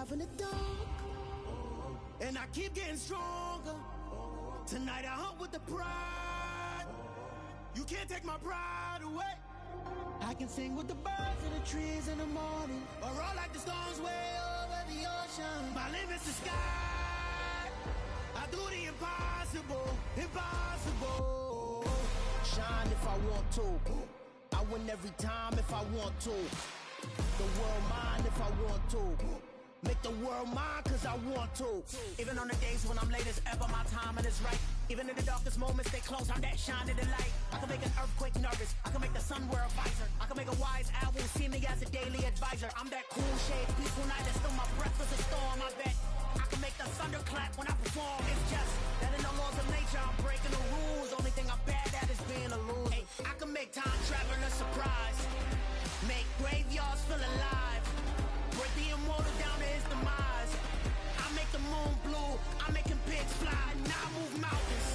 survive in the dark, and I keep getting stronger. Tonight I hunt with the pride. You can't take my pride away. I can sing with the birds and the trees in the morning, or roll like the storms way over the ocean. My limit's the sky. I do the impossible, impossible. Shine if I want to. I win every time if I want to. The world mine if I want to. Make the world mine cause I want to. Even on the days when I'm late as ever, my timing is right. Even in the darkest moments, stay close, I'm that shining the light. I can make an earthquake nervous, I can make the sun wear a visor. I can make a wise owl see me as a daily advisor. I'm that cool shade, peaceful night, that's still my breath is a storm, I bet. I can make the thunder clap when I perform. It's just that in the laws of nature, I'm breaking the rules. Only thing I'm bad at is being a loser. Hey, I can make time travel a surprise. Make graveyards feel alive. Break the immortal down to his demise. I make the moon blue, I'm making pigs fly, now I move mountains.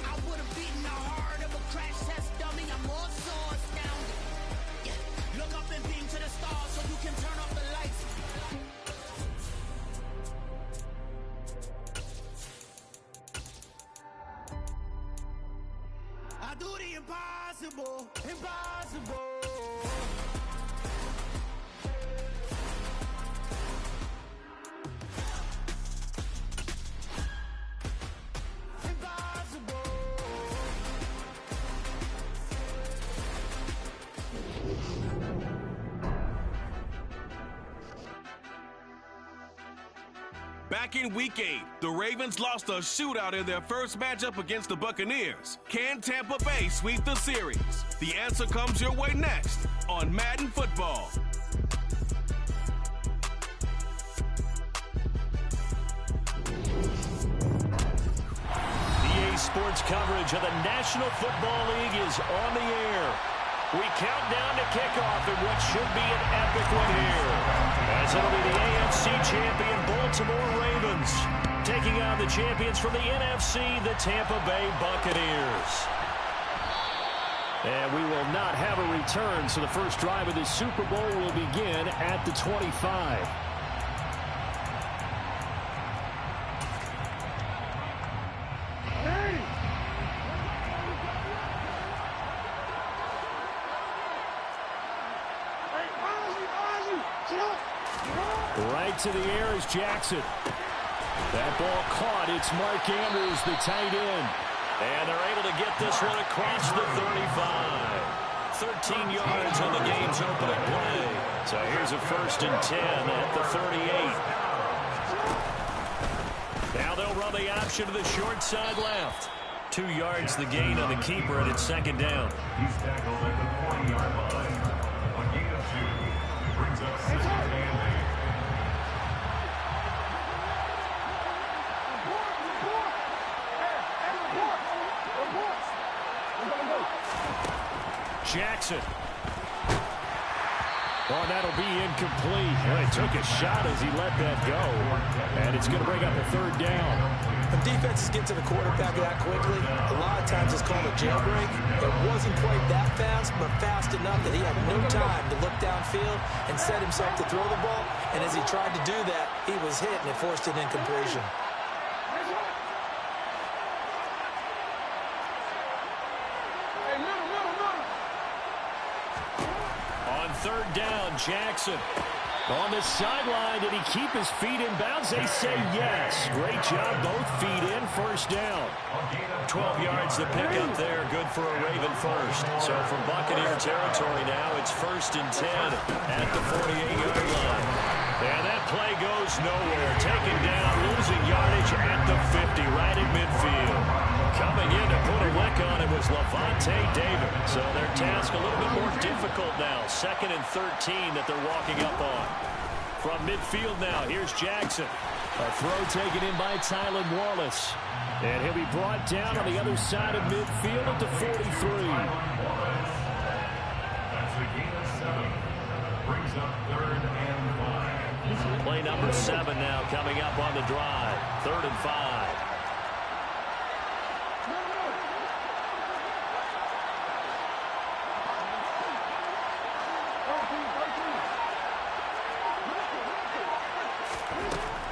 I would've beaten the heart of a crash test dummy, I'm more so astounded. Yeah. Look up and beam to the stars so you can turn off the lights. I do the impossible, impossible. Back in Week 8, the Ravens lost a shootout in their first matchup against the Buccaneers. Can Tampa Bay sweep the series? The answer comes your way next on Madden Football. EA Sports coverage of the National Football League is on the air. We count down to kickoff in what should be an epic one here, as it'll be the AFC champion Baltimore Ravens taking on the champions from the NFC, the Tampa Bay Buccaneers. And we will not have a return, so the first drive of this Super Bowl will begin at the 25. Right to the air is Jackson. That ball caught. It's Mark Andrews, the tight end. And they're able to get this one across the 35. 13 yards on the game's opening play. So here's a 1st and 10 at the 38. Now they'll run the option to the short side left. 2 yards the gain on the keeper, and it's 2nd down. He's tackled at the 40-yard line. On gain of 2. Brings up 2nd and 8. Jackson. Oh, that'll be incomplete. Well, he took a shot as he let that go. And it's going to bring up a 3rd down. When defenses get to the quarterback that quickly, a lot of times it's called a jailbreak. It wasn't quite that fast, but fast enough that he had no time to look downfield and set himself to throw the ball. And as he tried to do that, he was hit and it forced an incompletion. On 3rd down, Jackson. On the sideline, did he keep his feet in bounds? They say yes. Great job, both feet in, 1st down. 12 yards to pick up there, good for a Raven first. So from Buccaneer territory now, it's 1st and 10 at the 48-yard line. And that play goes nowhere. Taken down, losing yardage at the 50, right at midfield. Coming in to put a lick on it was Levante David. So their task a little bit more difficult now. 2nd and 13 that they're walking up on. From midfield now, here's Jackson. A throw taken in by Tylan Wallace. And he'll be brought down on the other side of midfield at the 43. That's a gain of 7. Brings up 3rd and 5. Play number 7 now coming up on the drive. 3rd and 5.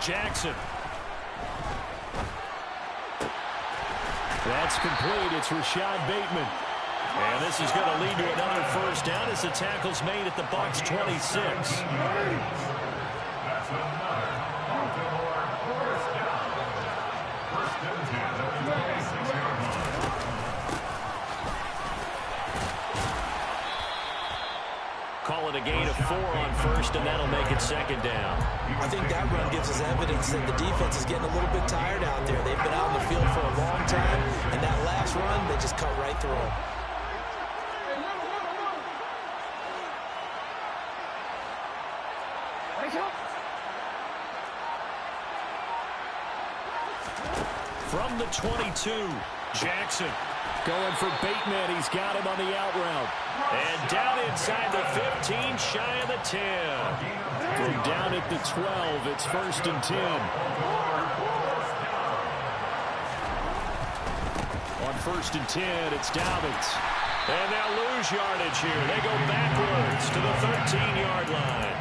Jackson. That's complete. It's Rashad Bateman. And this is going to lead to another first down as the tackle's made at the Bucs 26. That's another Baltimore first down. First and 10 at the 26-yard line. Call it a gain of 4 on first, and that'll make it second down. I think that run gives us evidence that the defense is getting a little bit tired out there. They've been out in the field for a long time, and that last run, they just cut right through them. From the 22, Jackson going for Bateman. He's got him on the out route. And down inside the 15, shy of the 10. From down at the 12, it's first and 10. On first and 10, it's Dobbins. And they'll lose yardage here. They go backwards to the 13-yard line.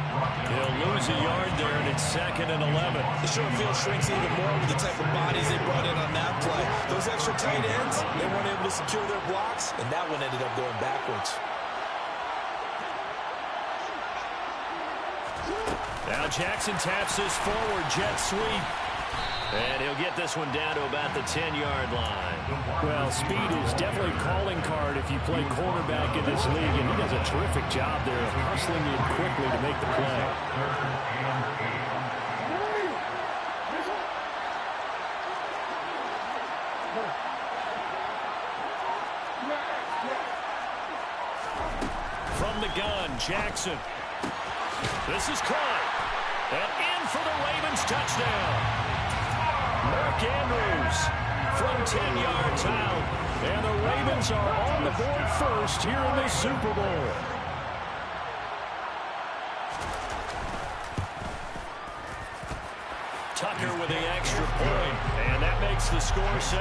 He'll lose a yard there, and it's second and 11. The short field shrinks even more with the type of bodies they brought in on that play. Those extra tight ends, they weren't able to secure their blocks, and that one ended up going backwards. Now Jackson taps this forward jet sweep. And he'll get this one down to about the 10-yard line. Well, speed is definitely a calling card if you play quarterback in this league, and he does a terrific job there of hustling in quickly to make the play. From the gun, Jackson. This is caught. And in for the Ravens touchdown. Mark Andrews from 10 yards out. And the Ravens are on the board first here in the Super Bowl. Tucker with the extra point. And that makes the score 7-0.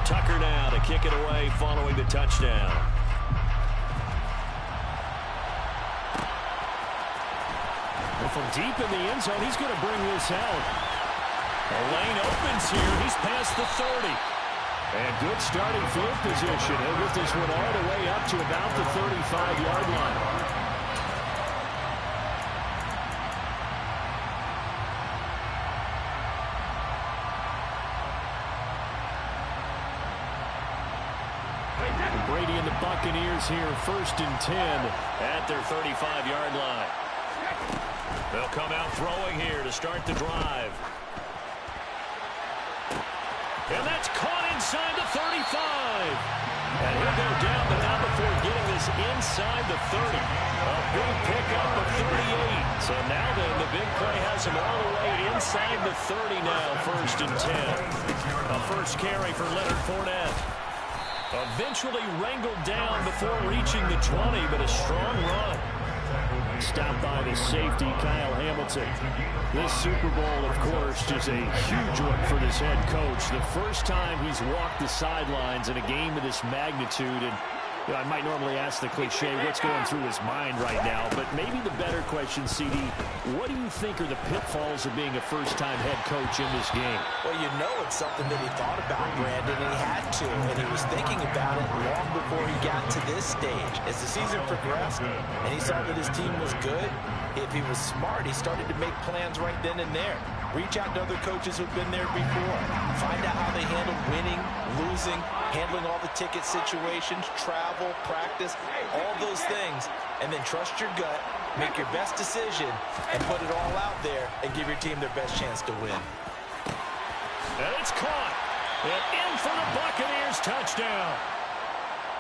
Tucker now to kick it away following the touchdown. From deep in the end zone, he's going to bring this out. The lane opens here. He's past the 30. And good starting field position. He'll get this one all the way up to about the 35-yard line. Brady and the Buccaneers here, first and 10 at their 35-yard line. They'll come out throwing here to start the drive. And that's caught inside the 35. And he'll go down, but not before getting this inside the 30. A big pickup of 38. So now then, the big play has him all the way inside the 30 now, first and 10. A first carry for Leonard Fournette. Eventually wrangled down before reaching the 20, but a strong run. Stopped by the safety, Kyle Hamilton. This Super Bowl, of course, is a huge one for this head coach. The first time he's walked the sidelines in a game of this magnitude. And you know, I might normally ask the cliche, what's going through his mind right now? But maybe the better question, CD, what do you think are the pitfalls of being a first-time head coach in this game? Well, you know it's something that he thought about, Brandon, and he had to. And he was thinking about it long before he got to this stage. As the season progressed and he saw that his team was good, if he was smart, he started to make plans right then and there. Reach out to other coaches who've been there before. Find out how they handled winning, losing, handling all the ticket situations, travel, practice, all those things. And then trust your gut, make your best decision, and put it all out there and give your team their best chance to win. And it's caught. And in for the Buccaneers touchdown.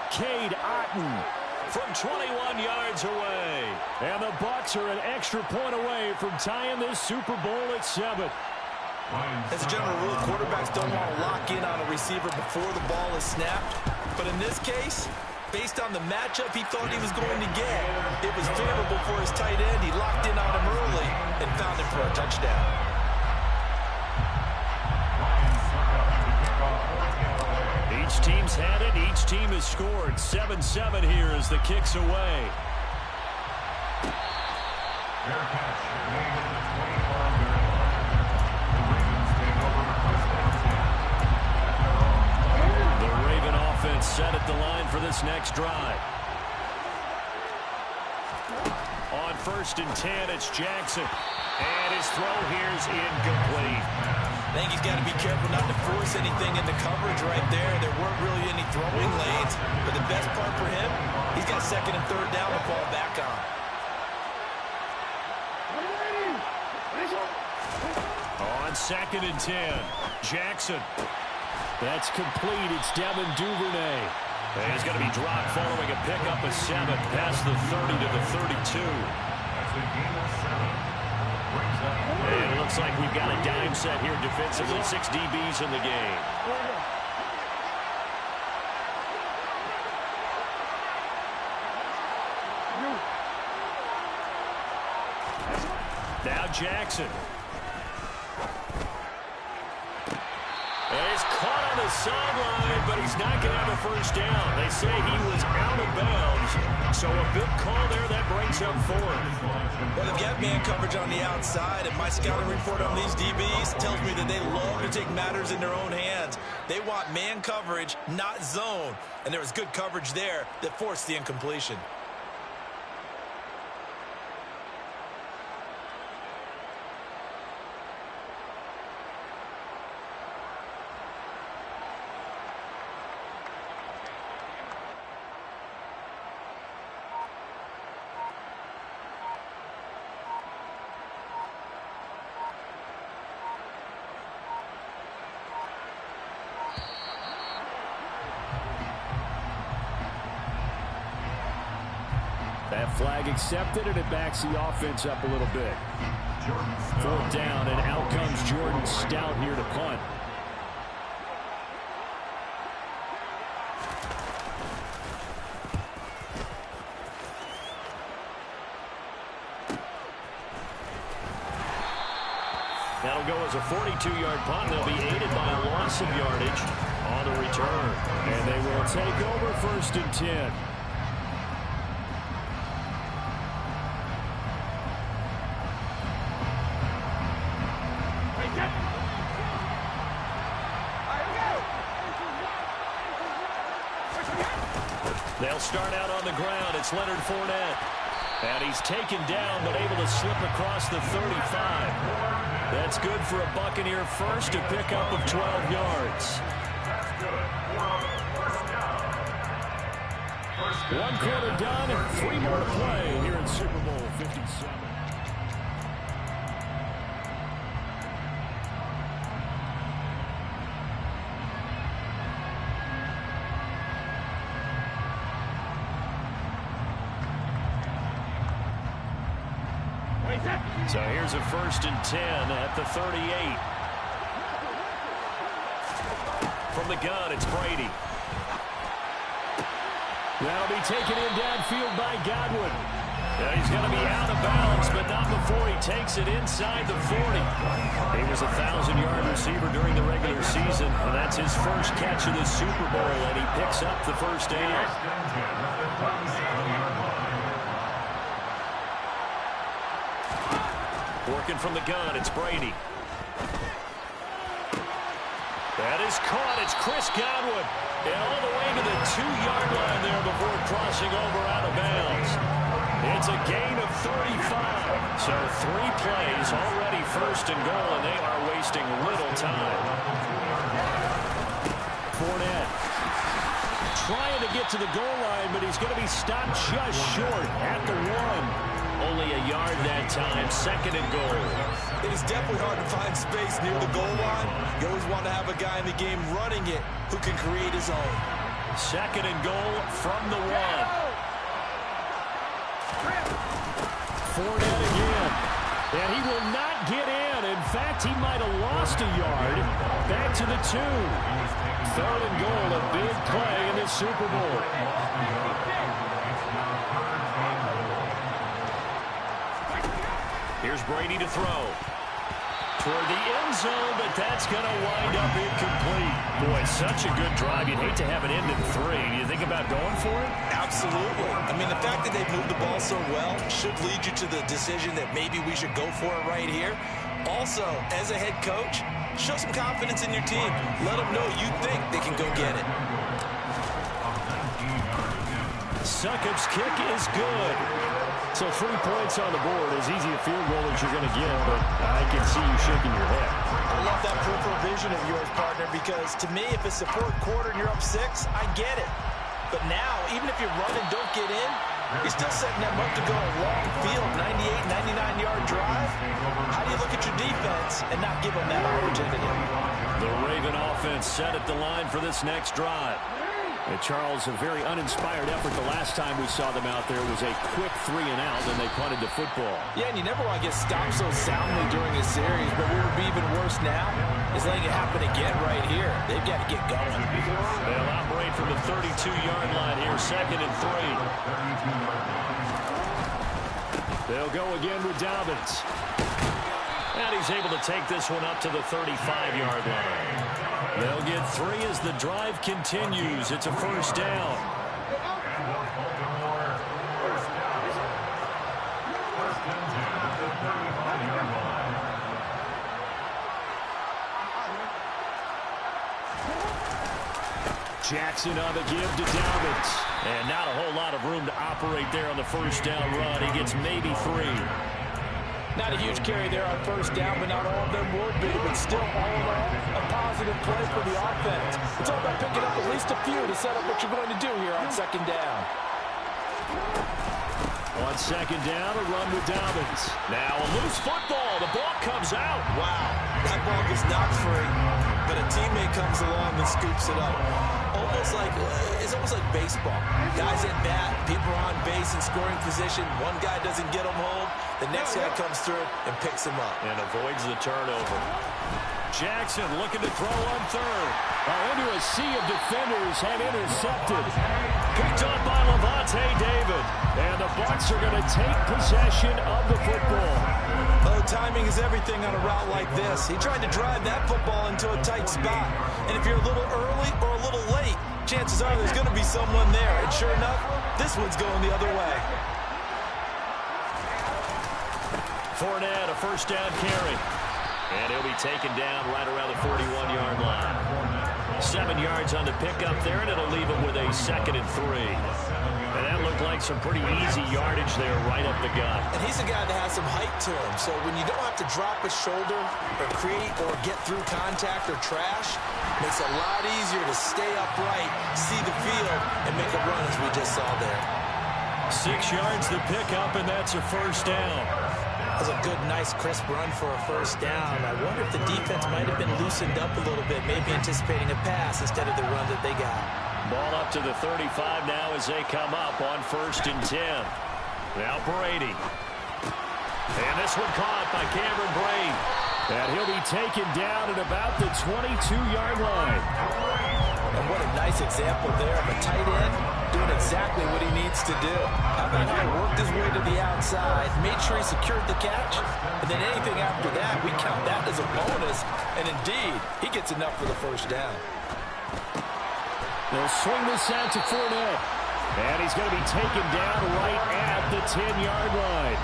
Cade Otton from 21 yards away. And the Bucs are an extra point away from tying this Super Bowl at 7. As a general rule, quarterbacks don't want to lock in on a receiver before the ball is snapped. But in this case, based on the matchup he thought he was going to get, it was favorable for his tight end. He locked in on him early and found him for a touchdown. Each team's had it. Each team has scored. 7-7 here as the kick's away. Fair catch made at the 25-yard line. The Ravens take over first down 10. The Raven offense set at the line for this next drive. On 1st and 10, it's Jackson. And his throw here's incomplete. I think he's got to be careful not to force anything in the coverage right there. There weren't really any throwing lanes. But the best part for him, he's got 2nd and 3rd down to fall back on. On 2nd and 10, Jackson. That's complete. It's Devin Duvernay. And he's going to be dropped following a pickup of 7 past the 30 to the 32. That's a gain of 7. And it looks like we've got a dime set here defensively. 6 DBs in the game. Now Jackson. And he's caught on the sideline, but he's not going to have a first down. They say he was out of bounds. So a big call there that brings up 4th. Well, they've got man coverage on the outside, and my scouting report on these DBs tells me that they love to take matters in their own hands. They want man coverage, not zone. And there was good coverage there that forced the incompletion. That flag accepted, and it backs the offense up a little bit. 4th down, and out comes Jordan Stout here to punt. That'll go as a 42-yard punt. They'll be aided by a loss of yardage on the return. And they will take over 1st and 10. They'll start out on the ground. It's Leonard Fournette. And he's taken down, but able to slip across the 35. That's good for a Buccaneer first, a pickup of 12 yards. One quarter done and 3 more to play here in Super Bowl 57. So here's a 1st and 10 at the 38. From the gun, it's Brady. That'll be taken in downfield by Godwin. Now he's going to be out of bounds, but not before he takes it inside the 40. He was a 1,000-yard receiver during the regular season, and that's his first catch of the Super Bowl, and he picks up the first down. Working from the gun, it's Brady. That is caught. It's Chris Godwin. And all the way to the 2-yard line there before crossing over out of bounds. It's a gain of 35. So 3 plays, already 1st and goal, and they are wasting little time. Fournette trying to get to the goal line, but he's going to be stopped just short at the 1. Only a yard that time, 2nd and goal. It is definitely hard to find space near the goal line. You always want to have a guy in the game running it who can create his own. 2nd and goal from the 1. Fournette again. And he will not get in. In fact, he might have lost a yard. Back to the 2. 3rd and goal, a big play in the Super Bowl. Here's Brady to throw. toward the end zone, but that's going to wind up incomplete. Boy, such a good drive. You'd hate to have it end in 3. Do you think about going for it? Absolutely. I mean, the fact that they moved the ball so well should lead you to the decision that maybe we should go for it right here. Also, as a head coach, show some confidence in your team. Let them know you think they can go get it. Succop's kick is good. So 3 points on the board, as easy a field goal as you're going to get, but I can see you shaking your head. I love that peripheral vision of yours, partner, because to me, if it's the 4th quarter and you're up 6, I get it. But now, even if you run and don't get in, you're still setting them up to go a long field, 98, 99-yard drive. How do you look at your defense and not give them that opportunity? The Raven offense set at the line for this next drive. And Charles, a very uninspired effort the last time we saw them out there was a quick 3-and-out, and they punted the football. Yeah, and you never want to get stopped so soundly during a series, but what would be even worse now is letting it happen again right here. They've got to get going. They'll operate from the 32-yard line here, 2nd and 3. They'll go again with Dobbins. And he's able to take this one up to the 35-yard line. They'll get 3 as the drive continues. It's a 1st down. Jackson on the give to Dobbins. And not a whole lot of room to operate there on the 1st down run. He gets maybe 3. Not a huge carry there on 1st down, but not all of them would be. But still, all in all, a positive play for the offense. It's all about picking up at least a few to set up what you're going to do here on 2nd down. On 2nd down, a run with Dobbins. Now a loose football. The ball comes out. Wow, that ball gets knocked free, but a teammate comes along and scoops it up. It's almost like baseball. Guys at bat, people are on base in scoring position. One guy doesn't get them home. The next guy comes through and picks him up. And avoids the turnover. Jackson looking to throw on 3rd. Into a sea of defenders and intercepted. Picked up by Levante David. And the Bucs are going to take possession of the football. Oh, timing is everything on a route like this. He tried to drive that football into a tight spot. And if you're a little early or a little late, chances are there's going to be someone there. And sure enough, this one's going the other way. Fournette, a 1st down carry. And he'll be taken down right around the 41-yard line. 7 yards on the pickup there, and it'll leave him with a 2nd and 3. And that looked like some pretty easy yardage there right up the gut. And he's a guy that has some height to him. So when you don't have to drop a shoulder or create or get through contact or trash, it makes it a lot easier to stay upright, see the field, and make a run as we just saw there. 6 yards the pickup, and that's a 1st down. That was a good, nice, crisp run for a 1st down. I wonder if the defense might have been loosened up a little bit, maybe anticipating a pass instead of the run that they got. Ball up to the 35 now as they come up on 1st and 10. Now Brady. And this one caught by Cameron Brate. And he'll be taken down at about the 22-yard line. And what a nice example there of a tight end doing exactly what he needs to do. How about how he worked his way to the outside, made sure he secured the catch, and then anything after that, we count that as a bonus. And indeed, he gets enough for the 1st down. They'll swing this out to Fournette. And he's going to be taken down right at the 10-yard line.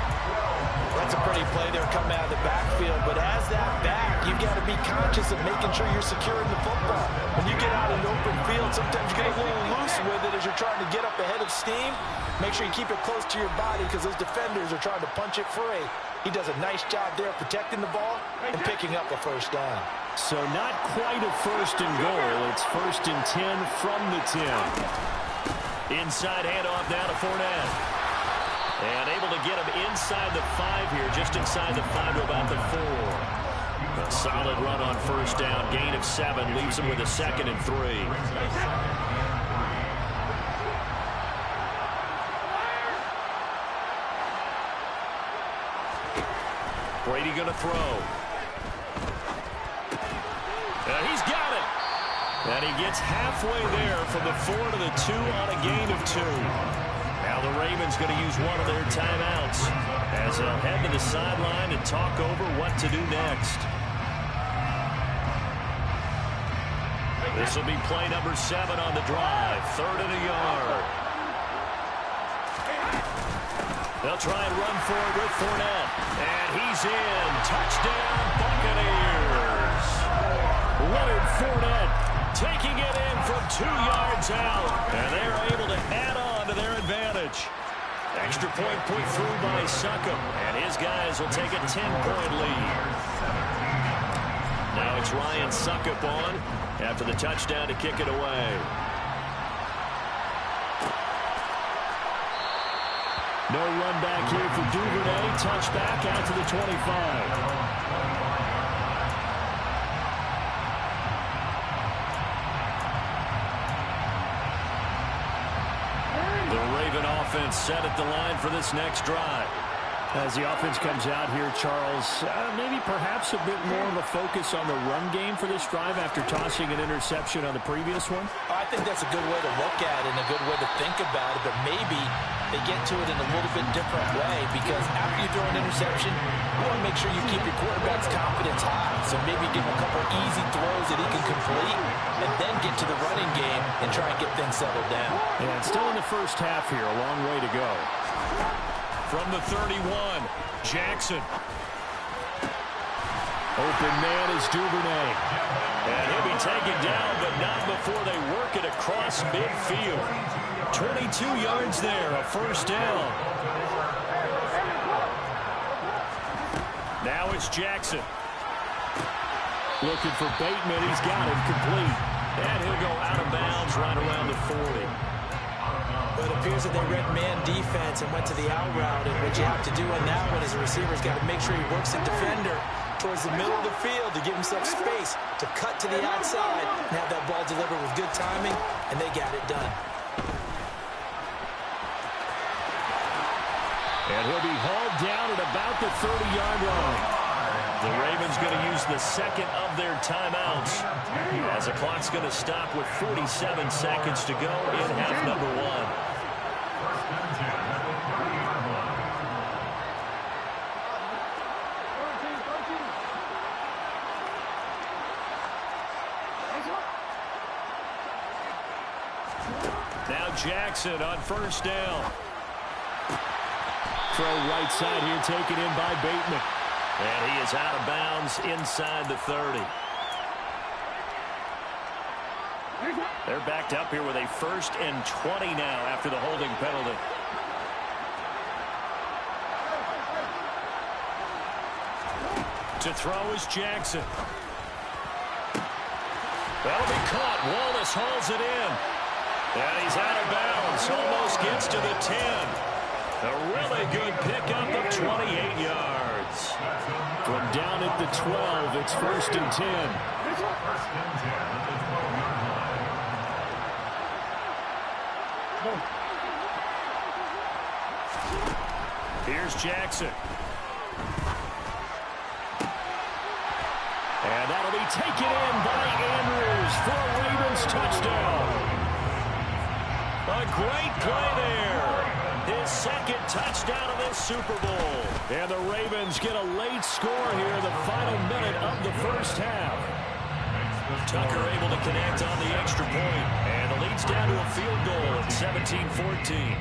That's a pretty play there coming out of the backfield, but as that back, you've got to be conscious of making sure you're securing the football. When you get out in the open field, sometimes you get a little loose with it as you're trying to get up ahead of steam. Make sure you keep it close to your body because those defenders are trying to punch it free. He does a nice job there protecting the ball and picking up a 1st down. So not quite a 1st and goal. It's 1st and 10 from the 10. Inside handoff now to Fournette. And able to get him inside the 5 here, just inside the 5 to about the 4. A solid run on 1st down, gain of 7, leaves him with a 2nd and 3. Brady going to throw. And he's got it. And he gets halfway there from the 4 to the 2 on a gain of 2. Now the Ravens going to use one of their timeouts as they'll head to the sideline and talk over what to do next. This will be play number 7 on the drive. 3rd and a yard. They'll try and run for it with Fournette. And he's in. Touchdown, Buccaneers. Leonard Fournette taking it in from 2 yards out. And they're able to add on to their advantage. Extra point put through by Succop. And his guys will take a 10-point lead. Now it's Ryan Succop on after the touchdown to kick it away. No run back here for Duvernay. Touchback out to the 25. Offense set at the line for this next drive. As the offense comes out here, Charles, maybe perhaps a bit more of a focus on the run game for this drive after tossing an interception on the previous one? I think that's a good way to look at it and a good way to think about it, but maybe they get to it in a little bit different way because after you throw an interception, you want to make sure you keep your quarterback's confidence high. So maybe give him a couple easy throws that he can complete and then get to the running game and try and get things settled down. And still in the first half here, a long way to go. From the 31, Jackson. Open man is Duvernay. And he'll be taken down, but not before they work it across midfield. 22 yards there, a first down. Now it's Jackson. Looking for Bateman. He's got him complete. And he'll go out of bounds right around the 40. But it appears that they read man defense and went to the out route. And what you have to do on that one is the receiver's got to make sure he works the defender towards the middle of the field to give himself space to cut to the outside and have that ball delivered with good timing, and they got it done. And he'll be hauled down at about the 30-yard line. The Ravens going to use the second of their timeouts as the clock's going to stop with 47 seconds to go in half number 1. Now Jackson on first down. Throw right side here taken in by Bateman. And he is out of bounds inside the 30. They're backed up here with a 1st and 20 now after the holding penalty. To throw is Jackson. That'll be caught. Wallace hauls it in. And he's out of bounds. Almost gets to the 10. A really good pickup of 28 yards. From down at the 12, it's 1st and 10. Here's Jackson. And that'll be taken in by Andrews for a Ravens touchdown. A great play there. His second touchdown of this Super Bowl. And the Ravens get a late score here in the final minute of the first half. Tucker able to connect on the extra point. And the lead's down to a field goal at 17-14.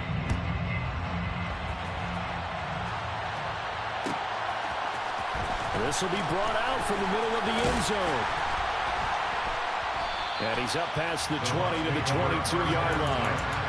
This will be brought out from the middle of the end zone. And he's up past the 20 to the 22-yard line.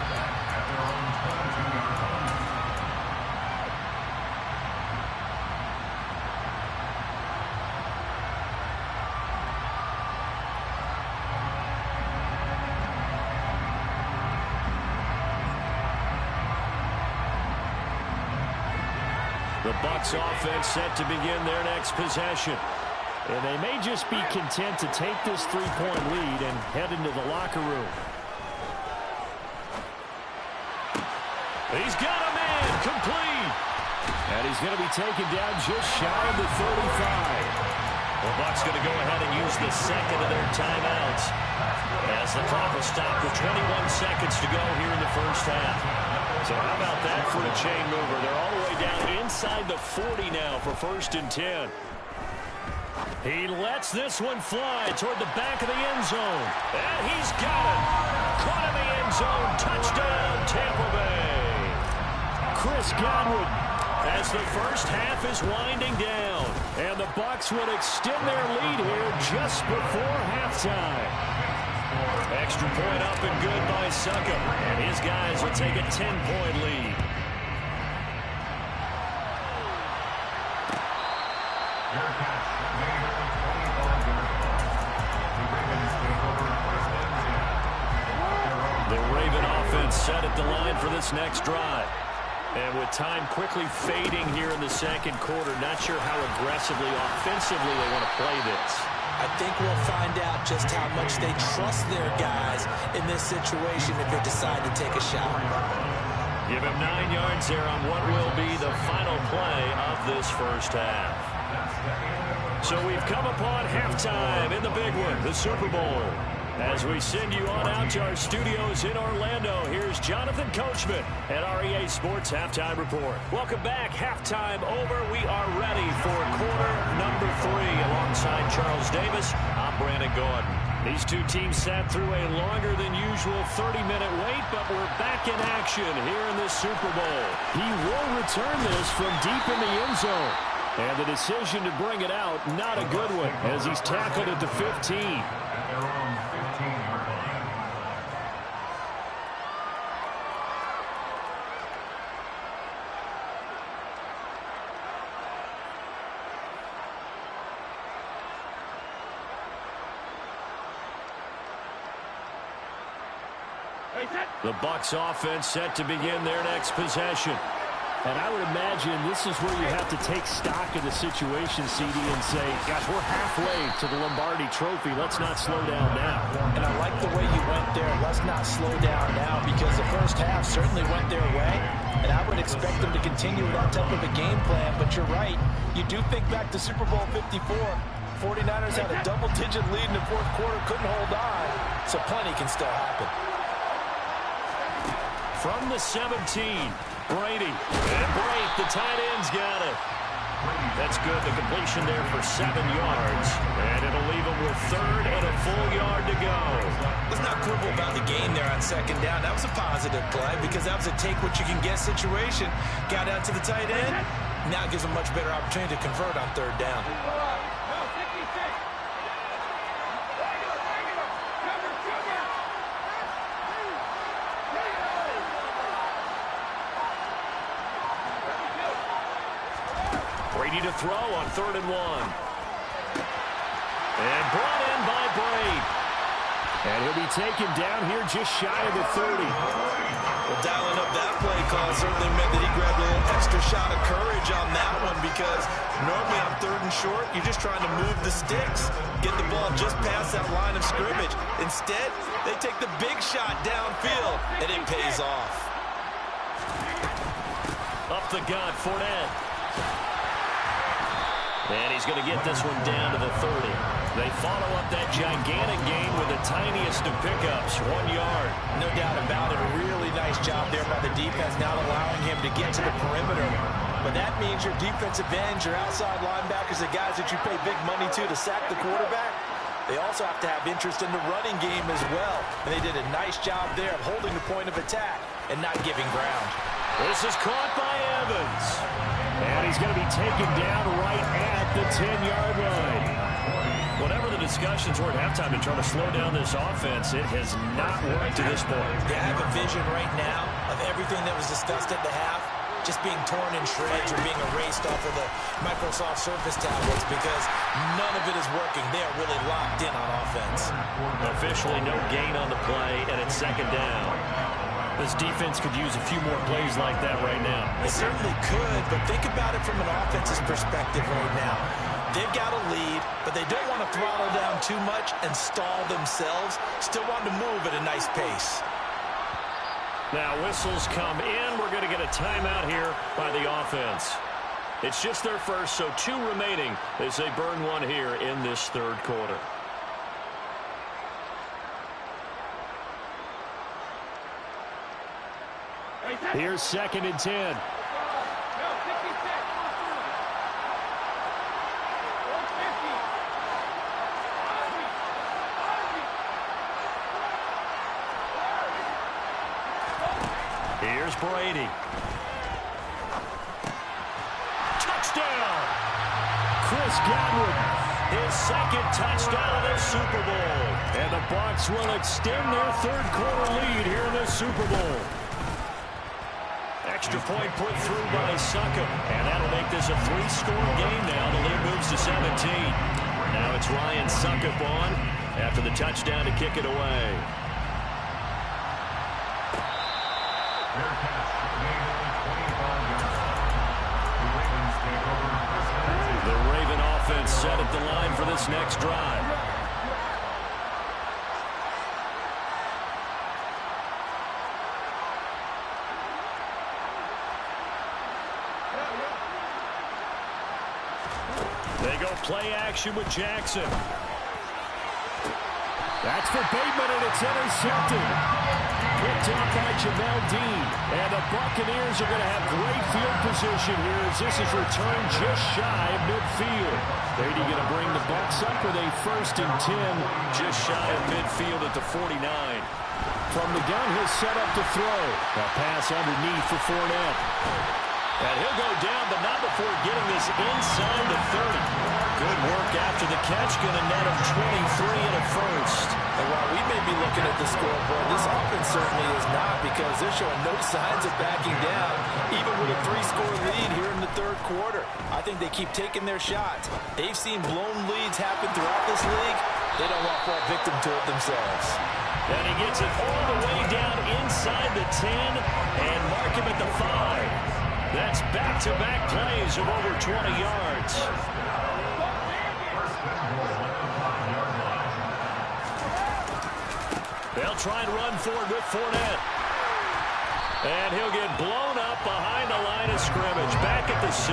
The Bucs offense set to begin their next possession. And they may just be content to take this 3-point lead and head into the locker room. He's got a man complete. And he's going to be taken down just shy of the 35. The Bucs going to go ahead and use the second of their timeouts as the clock will stop with 21 seconds to go here in the first half. So how about that for a chain mover? They're all the way down inside the 40 now for 1st and 10. He lets this one fly toward the back of the end zone. And he's got it. Caught in the end zone. Touchdown, Tampa Bay. Chris Godwin as the first half is winding down. And the Bucs would extend their lead here just before halftime. Extra point up and good by Succop. And his guys will take a 10-point lead. The Raven offense set at the line for this next drive. And with time quickly fading here in the second quarter, not sure how aggressively, offensively they want to play this. I think we'll find out just how much they trust their guys in this situation if they decide to take a shot. Give him 9 yards there on what will be the final play of this first half. So we've come upon halftime in the big one, the Super Bowl. As we send you on out to our studios in Orlando, here's Jonathan Coachman at REA Sports Halftime Report. Welcome back. Halftime over. We are ready for quarter number 3. Alongside Charles Davis, I'm Brandon Gordon. These two teams sat through a longer than usual 30-minute wait, but we're back in action here in this Super Bowl. He will return this from deep in the end zone. And the decision to bring it out, not a good one, as he's tackled at the 15. The Bucs offense set to begin their next possession. And I would imagine this is where you have to take stock of the situation, CD, and say, gosh, we're halfway to the Lombardi Trophy. Let's not slow down now. And I like the way you went there. Let's not slow down now, because the first half certainly went their way. And I would expect them to continue that type of a game plan. But you're right. You do think back to Super Bowl 54. 49ers had a double-digit lead in the fourth quarter, couldn't hold on. So plenty can still happen. From the 17, Brady. And Brate, the tight end's got it. That's good. The completion there for 7 yards. And it'll leave him with 3rd and a full yard to go. Let's not quibble about the game there on 2nd down. That was a positive play because that was a take-what-you-can-get situation. Got out to the tight end. Now it gives him a much better opportunity to convert on 3rd down. Brady to throw on 3rd and 1. And brought in by Brate. And he'll be taken down here just shy of the 30. Well, dialing up that play call certainly meant that he grabbed a little extra shot of courage on that one, because normally on 3rd and short, you're just trying to move the sticks, get the ball just past that line of scrimmage. Instead, they take the big shot downfield, and it pays off. Up the gut, Fournette. And he's going to get this one down to the 30. They follow up that gigantic gain with the tiniest of pickups, 1 yard. No doubt about it. A really nice job there by the defense, not allowing him to get to the perimeter. But that means your defensive ends, your outside linebackers, the guys that you pay big money to sack the quarterback, they also have to have interest in the running game as well. And they did a nice job there of holding the point of attack and not giving ground. This is caught by Evans. And he's going to be taken down right at the 10-yard line. Whatever the discussions were at halftime to try to slow down this offense, it has not worked to this point. Yeah, I have a vision right now of everything that was discussed at the half just being torn in shreds or being erased off of the Microsoft Surface tablets, because none of it is working. They are really locked in on offense. Officially no gain on the play, and it's 2nd down. This defense could use a few more plays like that right now. It certainly could, but think about it from an offense's perspective right now. They've got a lead, but they don't want to throttle down too much and stall themselves. Still want to move at a nice pace. Now whistles come in. We're going to get a timeout here by the offense. It's just their first, so 2 remaining as they burn one here in this 3rd quarter. Here's 2nd and 10. Brady. Touchdown! Chris Godwin, his second touchdown of the Super Bowl. And the Bucs will extend their third-quarter lead here in the Super Bowl. Extra point put through by Succop. And that'll make this a 3-score game now. The lead moves to 17. Now it's Ryan Succop on after the touchdown to kick it away. The Raven offense set at the line for this next drive. They go play action with Jackson. That's for Bateman, and it's intercepted. Picked off by Jamel Dean. And the Buccaneers are going to have great field position here as this is returned just shy of midfield. Brady going to bring the Bucs up with a 1st and 10, just shy of midfield at the 49. From the gun, he'll set up to throw. A pass underneath for Fournette. And he'll go down, but not before getting this inside the 30. Good work after the catch. Going to net him 23 and a 1st. And while we may be looking at the scoreboard, this offense certainly is not, because they're showing no signs of backing down, even with a 3-score lead here in the third quarter. I think they keep taking their shots. They've seen blown leads happen throughout this league. They don't want to fall victim to it themselves. And he gets it all the way down inside the 10 and mark him at the 5. That's back-to-back plays of over 20 yards. They'll try and run forward with Fournette. And he'll get blown up behind the line of scrimmage. Back at the 6.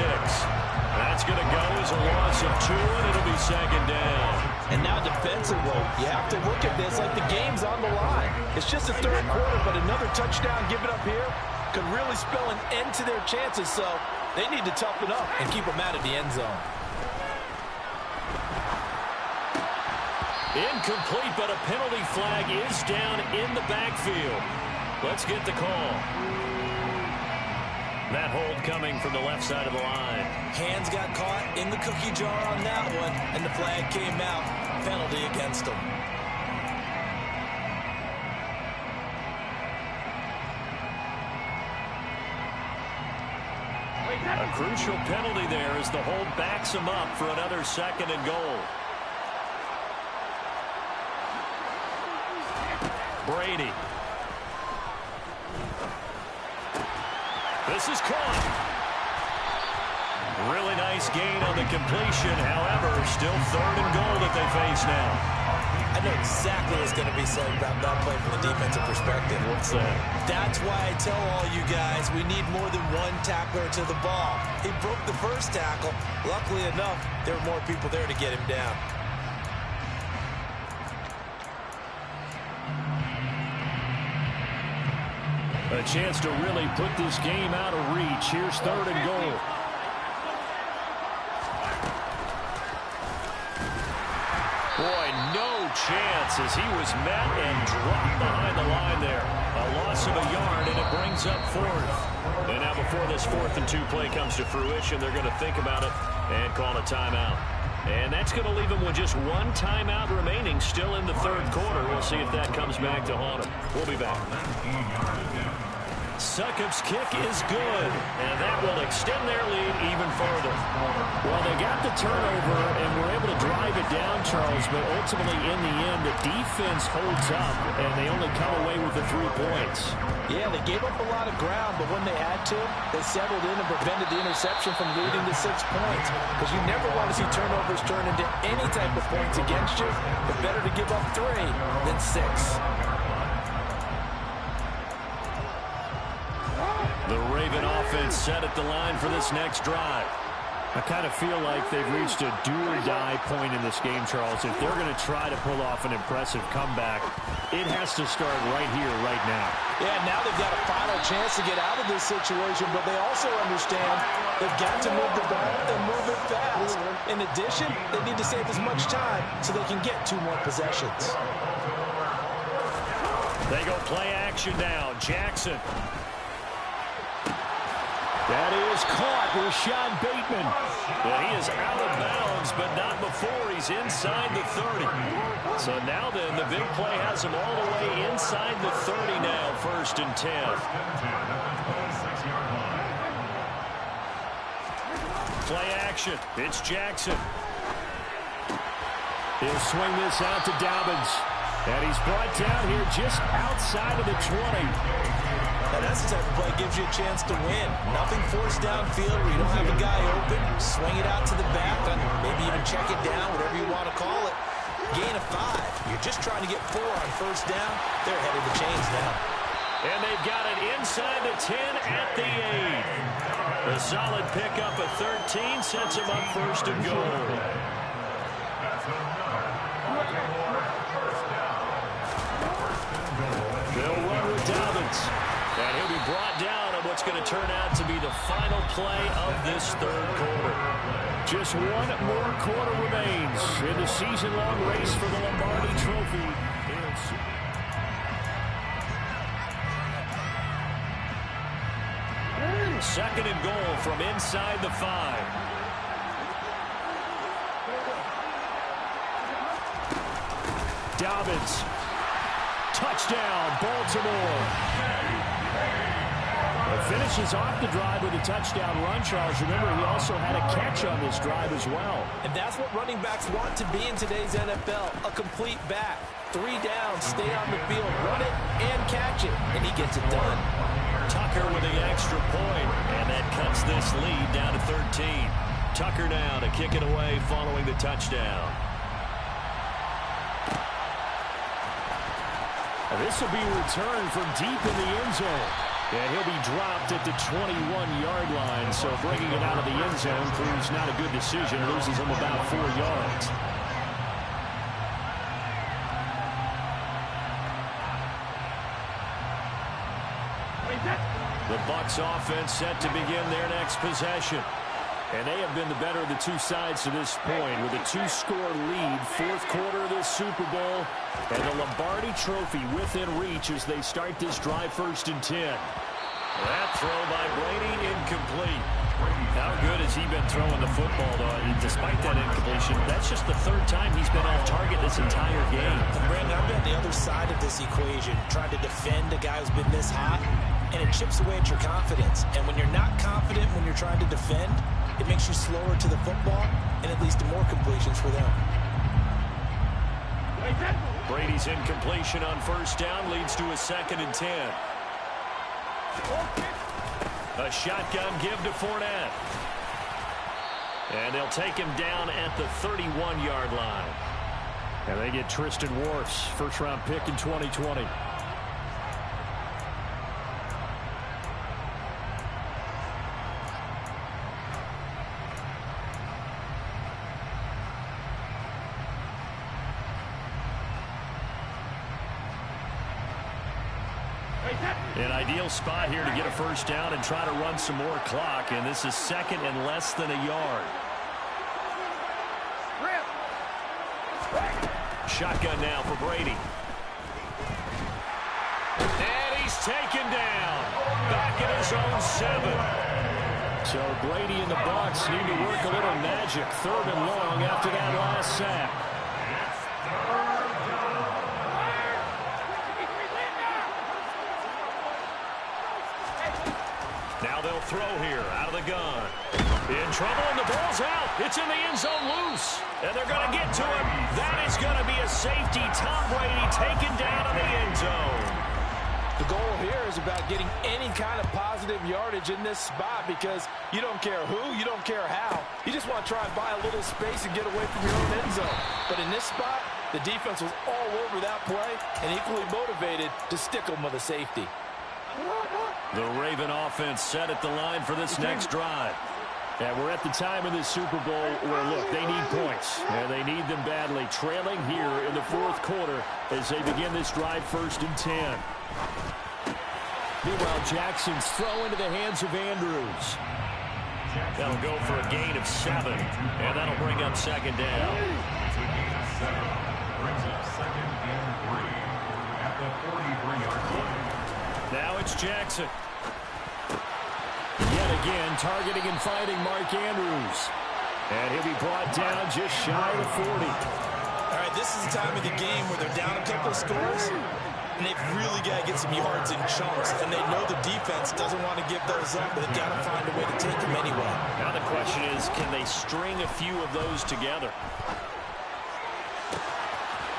That's going to go as a loss of 2, and it'll be 2nd down. And now defensively, you have to look at this like the game's on the line. It's just the third quarter, but another touchdown given up here could really spell an end to their chances, so they need to toughen up and keep them out of the end zone. Incomplete, but a penalty flag is down in the backfield. Let's get the call. That hold coming from the left side of the line. Hands got caught in the cookie jar on that one, and the flag came out. Penalty against them. A crucial penalty there as the hold backs him up for another 2nd and goal. Brady. This is caught. Really nice gain on the completion. However, still 3rd and goal that they face now. I know exactly what's going to be said about that play from the defensive perspective. What's that? That's why I tell all you guys we need more than one tackler to the ball. He broke the first tackle. Luckily enough, there were more people there to get him down. A chance to really put this game out of reach. Here's 3rd and goal. Boy, no chance as he was met and dropped behind the line there. A loss of a yard, and it brings up 4th. And now before this 4th and 2 play comes to fruition, they're going to think about it and call a timeout. And that's going to leave them with just one timeout remaining still in the third quarter. We'll see if that comes back to haunt them. We'll be back. Succop's kick is good, and that will extend their lead even further. Well, they got the turnover and were able to drive it down, Charles, but ultimately in the end, the defense holds up, and they only come away with the 3 points. Yeah, they gave up a lot of ground, but when they had to, they settled in and prevented the interception from leading to 6 points. Because you never want to see turnovers turn into any type of points against you, but better to give up 3 than 6. The Raven offense set at the line for this next drive. I kind of feel like they've reached a do-or-die point in this game, Charles. If they're going to try to pull off an impressive comeback, it has to start right here, right now. Yeah, now they've got a final chance to get out of this situation, but they also understand they've got to move the ball and move it fast. In addition, they need to save as much time so they can get 2 more possessions. They go play action now. Jackson. That is caught, Rashad Bateman. And he is out of bounds, but not before he's inside the 30. So now then, the big play has him all the way inside the 30 now, 1st and 10. Play action. It's Jackson. He'll swing this out to Dobbins. And he's brought down here just outside of the 20. And that's the type of play that gives you a chance to win. Nothing forced downfield where you don't have a guy open. Swing it out to the back, and maybe even check it down, whatever you want to call it. Gain of 5. You're just trying to get 4 on 1st down. They're ahead of the chains now. And they've got it inside the 10 at the 8. A solid pickup of 13 sets him up 1st and goal. They'll run with Dobbins. And he'll be brought down on what's going to turn out to be the final play of this 3rd quarter. Just one more quarter remains in the season-long race for the Lombardi Trophy. 2nd and goal from inside the 5. Dobbins. Touchdown, Baltimore. Finishes off the drive with a touchdown run, Charles. Remember, he also had a catch on this drive as well. And that's what running backs want to be in today's NFL, a complete back. 3 downs, stay on the field, run it, and catch it, and he gets it done. Tucker with the extra point, and that cuts this lead down to 13. Tucker now to kick it away following the touchdown. And this will be returned from deep in the end zone. And he'll be dropped at the 21-yard line. So bringing it out of the end zone proves not a good decision. Loses him about 4 yards. The Bucs offense set to begin their next possession. And they have been the better of the two sides to this point with a 2-score lead, 4th quarter of this Super Bowl, and the Lombardi Trophy within reach as they start this drive 1st and 10. That throw by Brady incomplete. How good has he been throwing the football, though? Despite that incompletion, that's just the 3rd time he's been off target this entire game. Brandon, I've been on the other side of this equation, trying to defend a guy who's been this hot, and it chips away at your confidence. And when you're not confident when you're trying to defend, it makes you slower to the football, and it leads to more completions for them. Brady's incompletion on 1st down leads to a 2nd and 10. A shotgun give to Fournette. And they'll take him down at the 31-yard line. And they get Tristan Wirfs, 1st-round pick in 2020. An ideal spot here to get a 1st down and try to run some more clock, and this is 2nd and less than a yard. Shotgun now for Brady. And he's taken down. Back at his own 7. So Brady and the Bucs need to work a little magic. 3rd and long after that last sack. Now they'll throw here out of the gun. In trouble, and the ball's out. It's in the end zone loose. And they're going to get to him. That is going to be a safety. Tom Brady taken down in the end zone. The goal here is about getting any kind of positive yardage in this spot because you don't care who, you don't care how. You just want to try and buy a little space and get away from your own end zone. But in this spot, the defense was all over that play and equally motivated to stick them with a safety. The Raven offense set at the line for this next drive. And we're at the time in this Super Bowl where, look, they need points. And they need them badly. Trailing here in the 4th quarter as they begin this drive 1st and 10. Meanwhile, Jackson's throw into the hands of Andrews. That'll go for a gain of 7. And that'll bring up 2nd down. Brings up 2nd and 3 at the 43-yard line. Now it's Jackson. Yet again, targeting and fighting Mark Andrews. And he'll be brought down just shy of 40. All right, this is the time of the game where they're down a couple of scores, and they've really got to get some yards in chunks. And they know the defense doesn't want to give those up, but they've got to find a way to take them anyway. Now the question is, can they string a few of those together?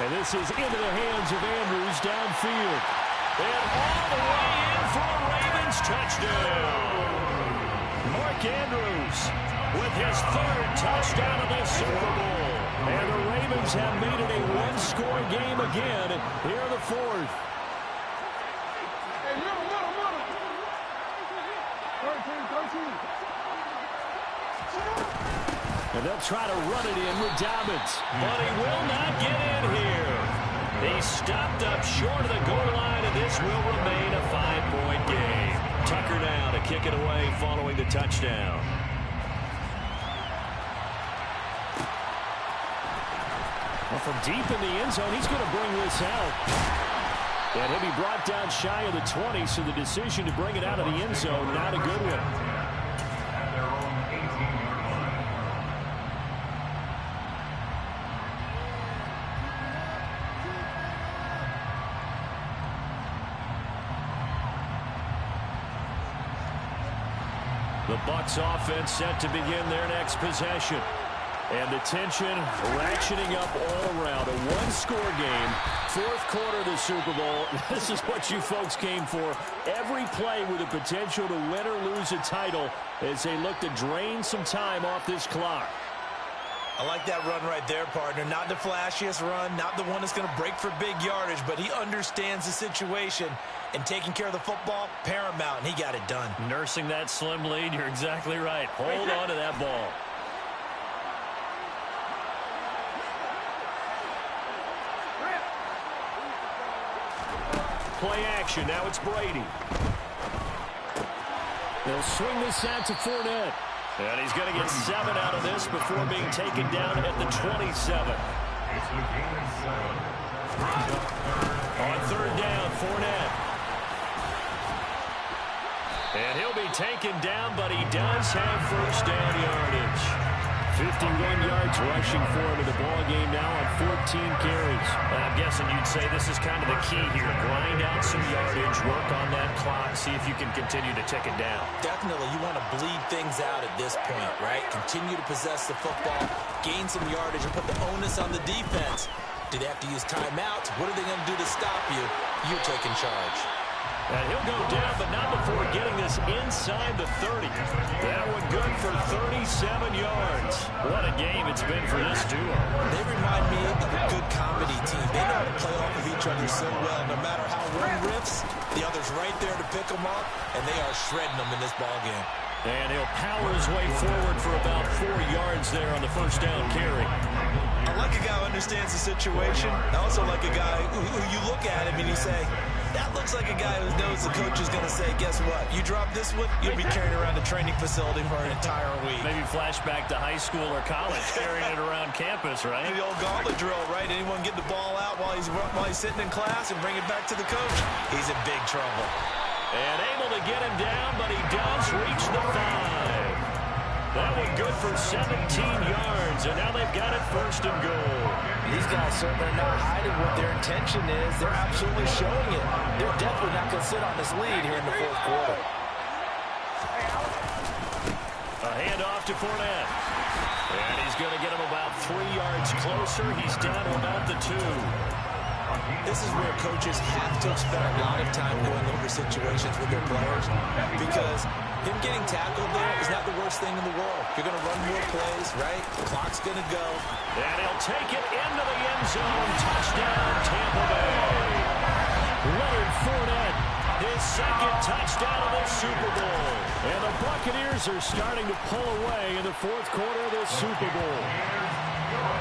And this is into the hands of Andrews downfield. And all the way in for a Ravens touchdown. Mark Andrews with his third touchdown of the Super Bowl. And the Ravens have made it a one-score game again here in the fourth. And they'll try to run it in with Dobbins. But he will not get in here. He stopped up short of the goal line, and this will remain a 5-point game. Tucker now to kick it away following the touchdown. Well, from deep in the end zone, he's going to bring this out. And he'll be brought down shy of the 20, so the decision to bring it out of the end zone, not a good one. At their own 18-yard line. The Bucs offense set to begin their next possession. And the tension ratcheting up all around. A one-score game, fourth quarter of the Super Bowl. This is what you folks came for. Every play with the potential to win or lose a title as they look to drain some time off this clock. I like that run right there, partner. Not the flashiest run, not the one that's going to break for big yardage, but he understands the situation, and taking care of the football, paramount, and he got it done. Nursing that slim lead, you're exactly right. Hold on to that ball. Play action. Now it's Brady. They'll swing this out to Fournette. And he's going to get 7 out of this before being taken down at the 27. It's the game at 7. On third down, Fournette. And he'll be taken down, but he does have first down yardage. 51 yards rushing for him in the ballgame now on 14 carries. I'm guessing you'd say this is kind of the key here. Grind out some yardage, work on that clock, see if you can continue to tick it down. Definitely, you want to bleed things out at this point, right? Continue to possess the football, gain some yardage, and put the onus on the defense. Do they have to use timeouts? What are they going to do to stop you? You're taking charge. And he'll go down, but not before getting this inside the 30. That one good for 37 yards. What a game it's been for this duo. They remind me of a good comedy team. They know how to play off of each other so well. No matter how one riffs, the other's right there to pick them up, and they are shredding them in this ballgame. And he'll power his way forward for about 4 yards there on the first down carry. I like a guy who understands the situation. I also like a guy who you look at him and you say, that looks like a guy who knows the coach is going to say, guess what? You drop this one, you'll be carrying around the training facility for an entire week. Maybe flashback to high school or college, carrying it around campus, right? The old gauntlet drill, right? Anyone get the ball out while he's sitting in class and bring it back to the coach? He's in big trouble. And able to get him down, but he does reach the 5. That one good for 17 yards, and now they've got it first and goal. These guys certainly are not hiding what their intention is. They're absolutely showing it. They're definitely not going to sit on this lead here in the fourth quarter. A handoff to Fournette. And he's going to get him about 3 yards closer. He's down to about the 2. This is where coaches have to spend a lot of time going over situations with their players, because him getting tackled there is not the worst thing in the world. You're going to run more plays, right? The clock's going to go. And he'll take it into the end zone. Touchdown, Tampa Bay. Leonard Fournette, his second touchdown of the Super Bowl. And the Buccaneers are starting to pull away in the fourth quarter of the Super Bowl.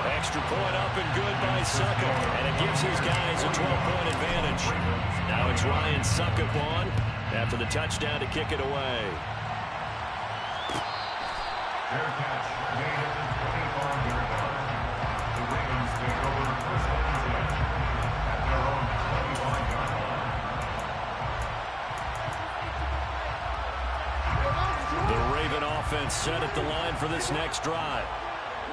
Extra point up and good by Succop, and it gives his guys a 12-point advantage. Now it's Ryan Succop on after the touchdown to kick it away. Their catch made at the 25-yard line. The Ravens take over first and 10 at their own 25-yard line. The offense set at the line for this next drive.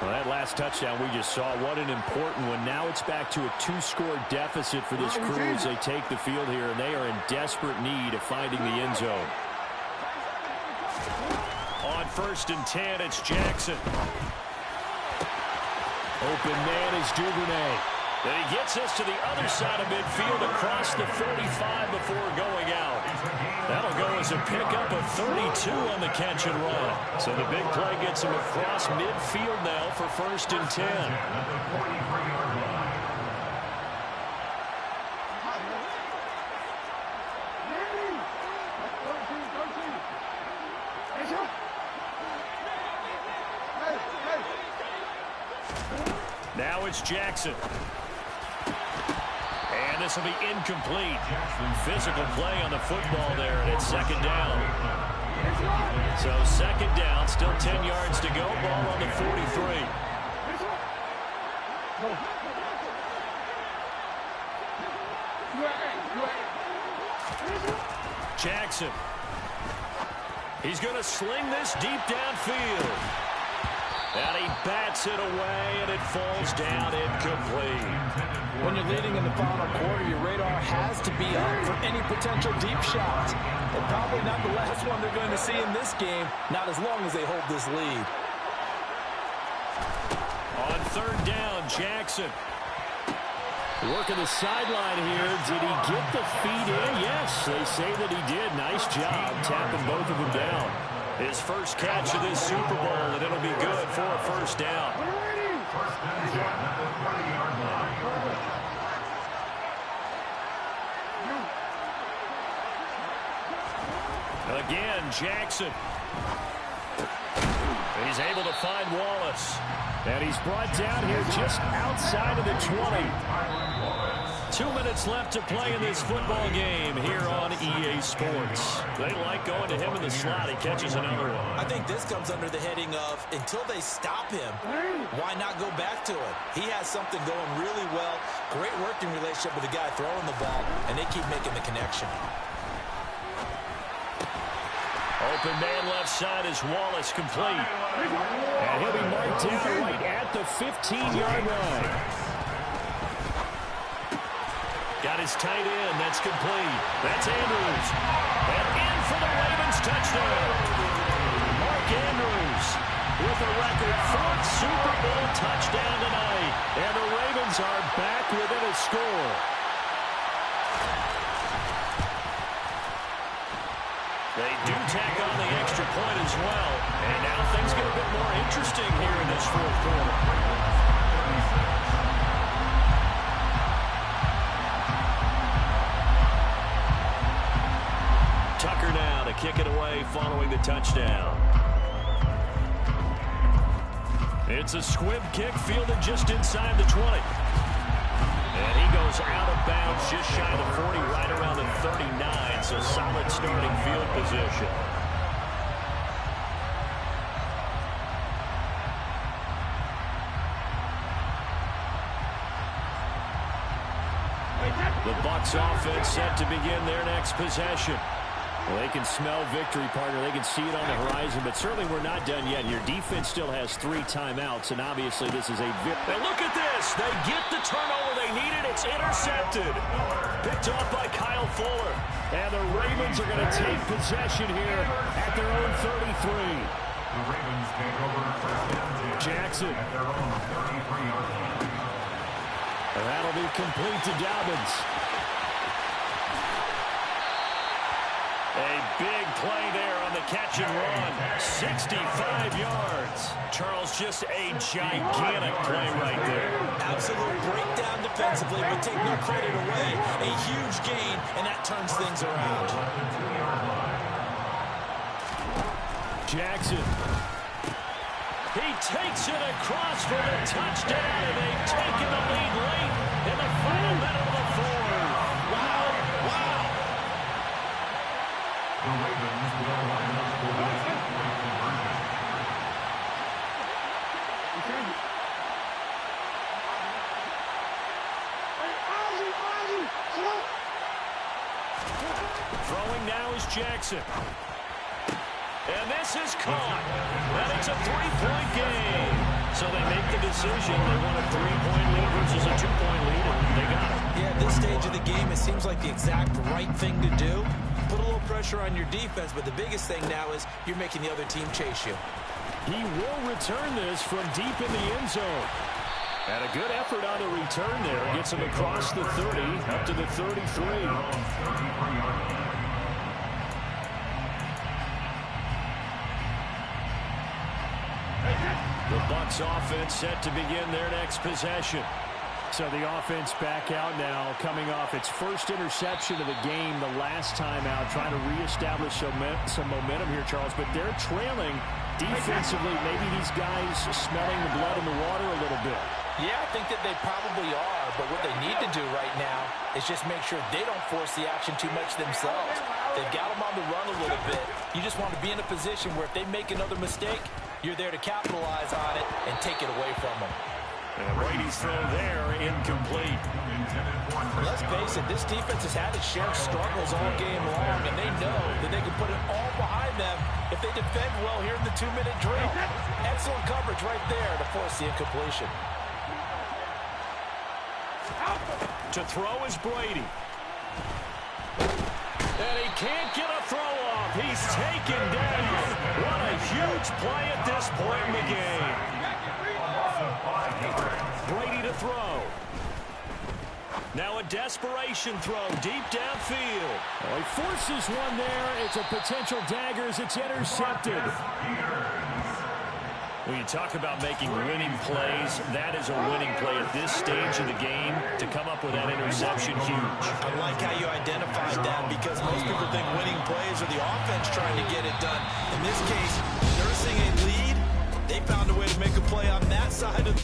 Well, that last touchdown we just saw, what an important one. Now it's back to a 2-score deficit for this crew as they take the field here, and they are in desperate need of finding the end zone. On 1st and 10, it's Jackson. Open man is Duvernay. And he gets us to the other side of midfield across the 45 before going out. That'll go as a pickup of 32 on the catch and run. So the big play gets him across midfield now for 1st and 10. Now it's Jackson. And this will be incomplete. Physical play on the football there, and it's 2nd down. So 2nd down, still 10 yards to go. Ball on the 43. Jackson. He's going to sling this deep downfield. And he bats it away, and it falls down incomplete. When you're leading in the final quarter, your radar has to be up for any potential deep shots. And probably not the last one they're going to see in this game, not as long as they hold this lead. On 3rd down, Jackson. Working the sideline here. Did he get the feet in? Yes, they say that he did. Nice job tapping both of them down. His first catch of this Super Bowl, and it'll be good for a 1st down. Again, Jackson. He's able to find Wallace. And he's brought down here just outside of the 20. 2 minutes left to play in this football game here on EA Sports. They like going to him in the slot. He catches another one. I think this comes under the heading of, until they stop him, why not go back to it? He has something going really well. Great working relationship with the guy throwing the ball, and they keep making the connection. Open man left side is Wallace, complete. And he'll be marked down right at the 15-yard line. Got his tight end. That's complete. That's Andrews. And in for the Ravens touchdown. Mark Andrews with a record 4th Super Bowl touchdown tonight. And the Ravens are back within a score. They do tack on the extra point as well. And now things get a bit more interesting here in this 4th quarter. Tucker now to kick it away following the touchdown. It's a squib kick fielded just inside the 20. And he goes out of bounds just shy of the 40, right around the 39. So solid starting field position. The Bucs offense set to begin their next possession. Well, they can smell victory, partner. They can see it on the horizon, but certainly we're not done yet. Your defense still has 3 timeouts, and obviously this is a victory. Now look at this. They get the turnover they needed. It's intercepted. Picked off by Kyle Fuller. And the Ravens are going to take possession here at their own 33. The Ravens take over 1st and 10 Jackson. at their own 33-yard line. And that'll be complete to Dobbins. A big play there on the catch and run. 65 yards. Charles, just a gigantic play right there. Absolute breakdown defensively, but take no credit away. A huge gain, and that turns things around. Jackson. He takes it across for the touchdown, and they've taken the lead late in the final minute of the 4th. Wow, wow. The Ravens will line up for the two-point conversion. Throwing now is Jackson. And this is caught. And it's a three-point game. So they make the decision. They want a three-point lead versus a two-point lead, and they got it. Yeah, at this stage of the game, it seems like the exact right thing to do. Put a little pressure on your defense, but the biggest thing now is you're making the other team chase you. He will return this from deep in the end zone. And a good effort on the return there. Gets him across the 30, up to the 33. The Bucs offense set to begin their next possession. So the offense back out now, coming off its first interception of the game the last time out, trying to reestablish some momentum here, Charles. But they're trailing defensively. Maybe these guys smelling the blood in the water a little bit. Yeah, I think that they probably are, but what they need to do right now is just make sure they don't force the action too much themselves. They've got them on the run a little bit. You just want to be in a position where if they make another mistake, you're there to capitalize on it and take it away from them. And Brady's throw there, incomplete. Let's face it, this defense has had its share of struggles all game long, and they know that they can put it all behind them if they defend well here in the 2-minute drill. Excellent coverage right there to force the incompletion. To throw is Brady. And he can't get a throw off. He's taken down. What a huge play at this point in the game. Brady to throw. Now a desperation throw deep downfield. Oh, he forces one there. It's a potential dagger as it's intercepted. When you talk about making winning plays, that is a winning play at this stage of the game. To come up with that interception, huge. I like how you identified that because most people think winning plays are the offense trying to get it done. In this case, nursing a lead, they found a way to make a play on that side of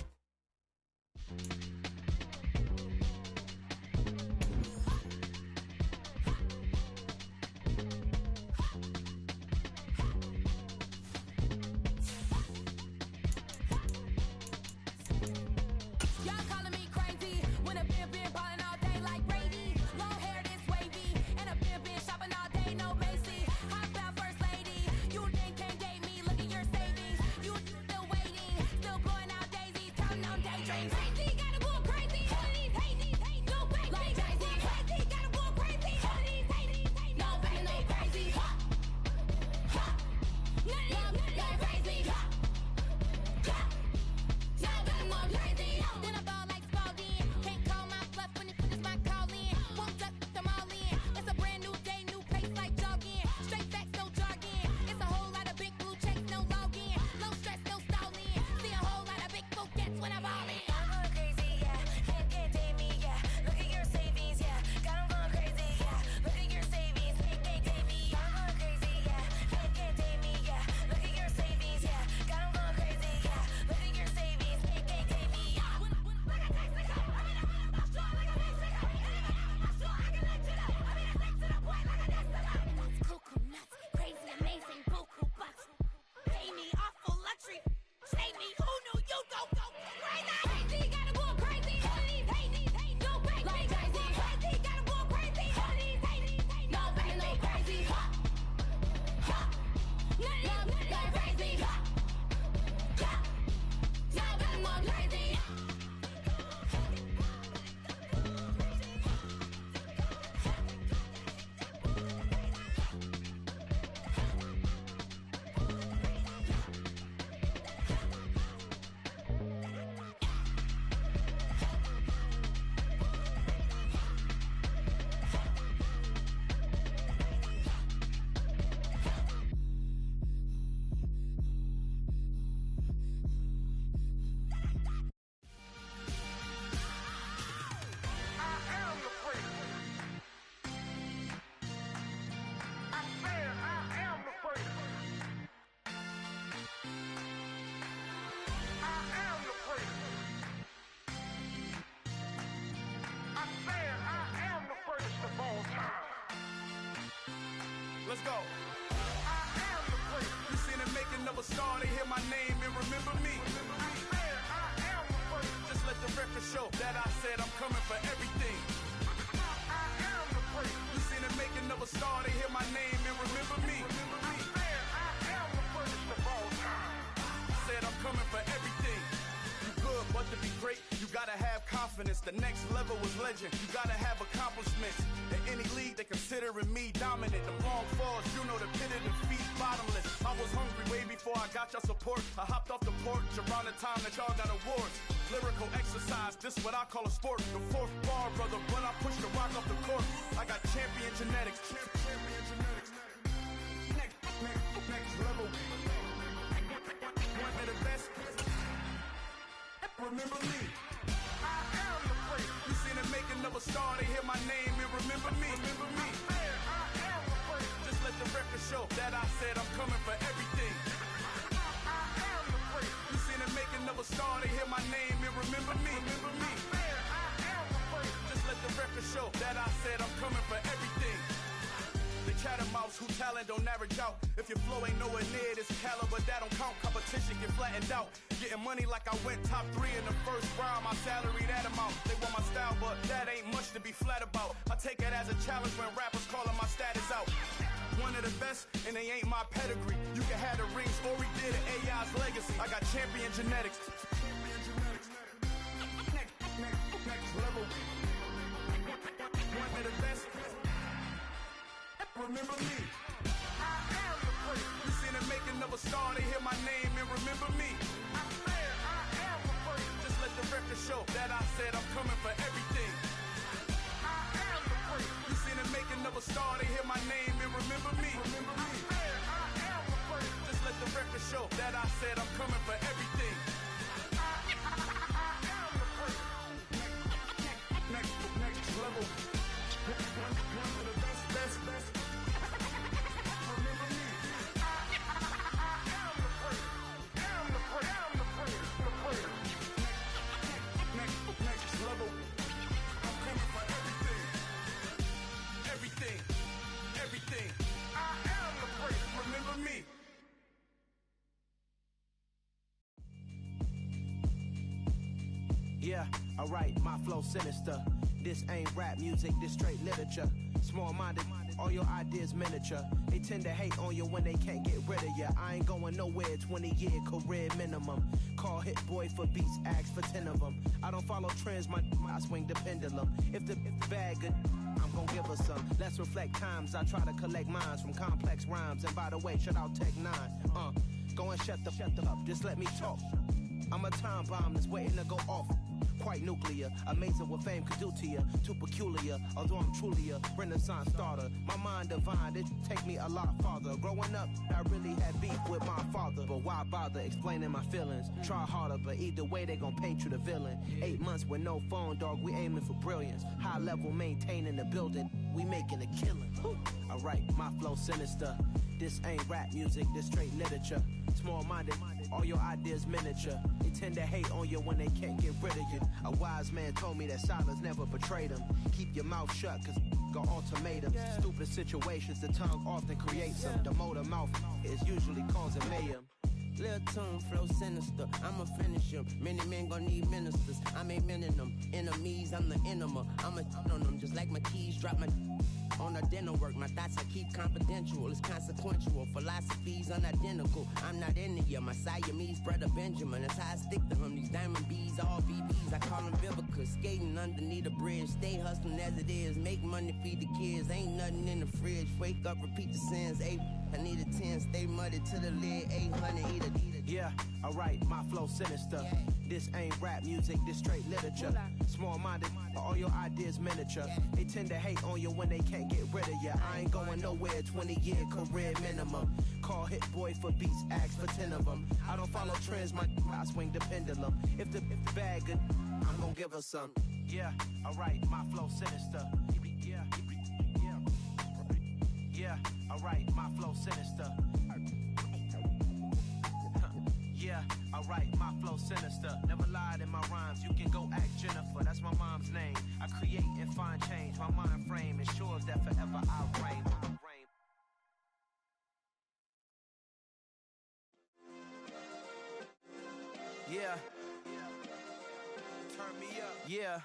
Let's go. I am the place. You seen the making of a star, they hear my name and remember me. I am the place. Just let the record show that I said I'm coming for everything. I am the place. You seen the making of a star, they hear my name and remember me. I am confidence. The next level was legend. You gotta have accomplishments. In any league, they considering me dominant. The long falls, you know the pit of defeat, bottomless. I was hungry way before I got your support. I hopped off the porch around the time that y'all got awards. Lyrical exercise, this what I call a sport. The fourth bar, brother, when I push the rock off the court. I got champion genetics. Champion genetics. Next level. One of the best. Remember me. I am the great. You seen the making of a star, they hear my name and remember me. Remember me. I am the great. Just let the record show that I said I'm coming for everything. I am the great. You seen the making of a star, they hear my name and remember me. Remember me. I am the great. Just let the record show that I said I'm coming for everything. The chattermouths who talent don't average out. If your flow ain't nowhere near this caliber, that don't count. Competition get flattened out. Getting money like I went top 3 in the first round. My salary that amount. They want my style, but that ain't much to be flat about. I take it as a challenge when rappers calling my status out. One of the best, and they ain't my pedigree. You can have the rings, or we did an AI's legacy. I got champion genetics. Next level. One of the best. Remember me. I am the great. You seen the making of a star, they hear my name and remember me. I am the great. Just let the record show that I said I'm coming for everything. I am the great. You seen the making of a star, they hear my name and remember me. Remember me. I am the great. Just let the record show that I said I'm coming for everything. I am the great. Next level. One of the best. Next level. I'm coming for everything. Everything. I am the great. Remember me. Yeah, alright, my flow sinister. This ain't rap music, this straight literature. Small-minded, all your ideas miniature. They tend to hate on you when they can't get rid of you. I ain't going nowhere, 20-year career minimum. Call Hit Boy for beats, ask for 10 of them. I don't follow trends, I swing the pendulum. If the bag good, I'm gon' give her some. Let's reflect times, I try to collect minds from complex rhymes. And by the way, shout out Tech 9. Go and shut the up, just let me talk. I'm a time bomb that's waiting to go off. Quite nuclear, amazing what fame could do to you. Too peculiar, although I'm truly a renaissance starter. My mind divine, it take me a lot farther. Growing up, I really had beef with my father. But why bother explaining my feelings? Try harder, but either way they gon' paint you the villain. 8 months with no phone, dog, we aiming for brilliance. High level maintaining the building, we making a killing. Alright, my flow sinister. This ain't rap music, this straight literature. Small-minded, all your ideas miniature. They tend to hate on you when they can't get rid of you. A wise man told me that silence never betrayed him. Keep your mouth shut, cause got ultimatums. Stupid situations, the tongue often creates them. The motor mouth is usually causing mayhem. Lil' tune, flow sinister, I'ma finish him. Many men gon' need ministers, I'm aiming them. Enemies, I'm the enema, I'ma on them. Just like my keys, drop my on the dinner work. My thoughts I keep confidential, it's consequential. Philosophies unidentical, I'm not in the my Siamese brother Benjamin. That's how I stick to him, these diamond bees, all BBs. I call them Vivica, skating underneath the bridge. Stay hustling as it is, make money, feed the kids. Ain't nothing in the fridge, wake up, repeat the sins. I need a 10, stay muddy to the lid. 800, eat it. Yeah, alright, my flow sinister. This ain't rap music, this straight literature. Small-minded, all your ideas miniature. They tend to hate on you when they can't get rid of you. I ain't going nowhere, 20-year career minimum. Call Hit Boy for beats, ask for 10 of them. I don't follow trends, I swing the pendulum. If the bag good, I'm gon' give her some. Yeah, alright, my flow sinister. Yeah, alright, my flow sinister. Yeah, alright, my flow sinister. Never lied in my rhymes, you can go ask Jennifer, that's my mom's name. I create and find change, my mind frame ensures that forever I reign. Yeah. Turn me up. Yeah.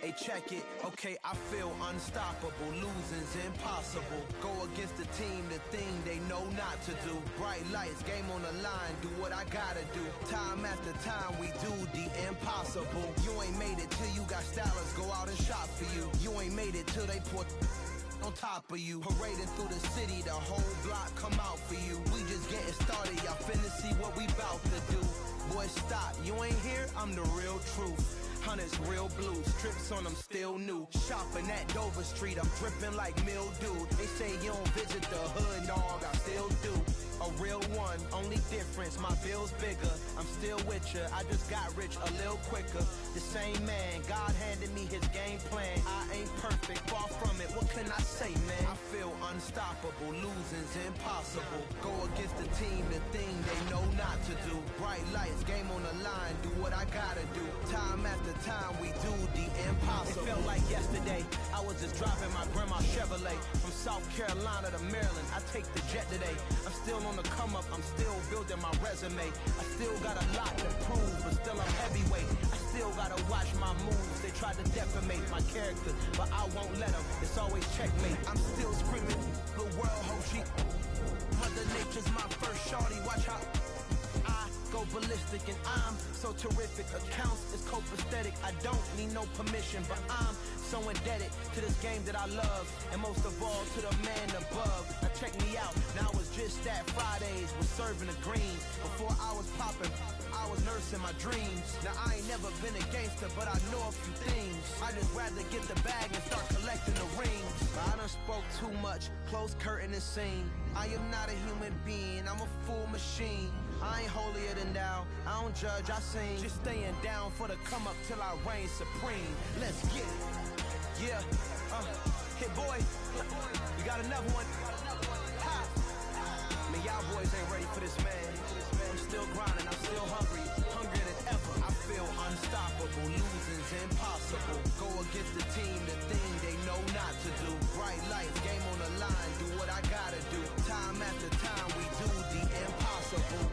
Hey, check it. Okay, I feel unstoppable. Losing's impossible. Go against the team, the thing they know not to do. Bright lights, game on the line, do what I gotta do. Time after time, we do the impossible. You ain't made it till you got stylers go out and shop for you. You ain't made it till they put on top of you. Parading through the city, the whole block come out for you. We just getting started, y'all finna see what we bout to do. Boy, stop, you ain't here, I'm the real truth. Hunters, real blue, strips on them still new. Shopping at Dover Street, I'm dripping like mildew. They say you don't visit the hood, dog, I still do. A real one, only difference, my bill's bigger. I'm still with ya, I just got rich a little quicker. The same man, God handed me his game plan. I ain't perfect, far from it, what can I say, man? I feel unstoppable, losing's impossible. Go against the team, the thing they know not to do. Bright lights, game on the line, do what I gotta do. Time after time, we do the impossible. It felt like yesterday, I was just driving my grandma's Chevrolet. From South Carolina to Maryland, I take the jet today. I'm still on the come up, I'm still building my resume. I still got a lot to prove, but still I'm heavyweight. I still gotta watch my moves. They tried to defamate my character, but I won't let them. It's always checkmate. I'm still screaming, the world hope she. Mother Nature's my first shorty. Watch how I go ballistic, and I'm so terrific. Accounts is copacetic. I don't need no permission, but I'm so indebted to this game that I love, and most of all to the man above. Now check me out, now it's just that Fridays was serving the greens. Before I was popping, I was nursing my dreams. Now I ain't never been a gangster, but I know a few things. I just rather get the bag and start collecting the rings. But I done spoke too much, close curtain and scene. I am not a human being, I'm a full machine. I ain't holier than thou, I don't judge, I sing. Just staying down for the come up till I reign supreme. Let's get it. Yeah, hit boy, you got another one. Ha. Man, y'all boys ain't ready for this, man. I'm still grinding, I'm still hungry, hungrier than ever. I feel unstoppable, losing's impossible. Go against the team, the thing they know not to do. Bright lights, game on the line, do what I gotta do. Time after time, we do the impossible.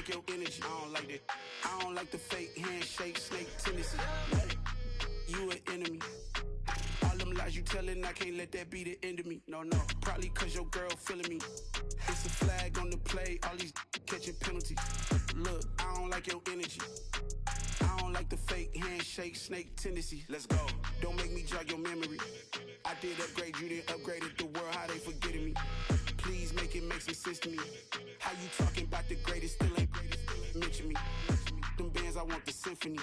Your energy, I don't like that. I don't like the fake handshake, snake tendency. You an enemy. All them lies you telling, I can't let that be the end of me. No, probably cause your girl feeling me. It's a flag on the play, all these catching penalties. Look, I don't like your energy. I don't like the fake handshake, snake tendency. Let's go. Don't make me jog your memory. I did upgrade, you didn't upgrade it. The world, how they forgetting me. Please make it make some sense to me. How you talking about the greatest, still ain't greatest, still ain't mention me. Them bands, I want the symphony.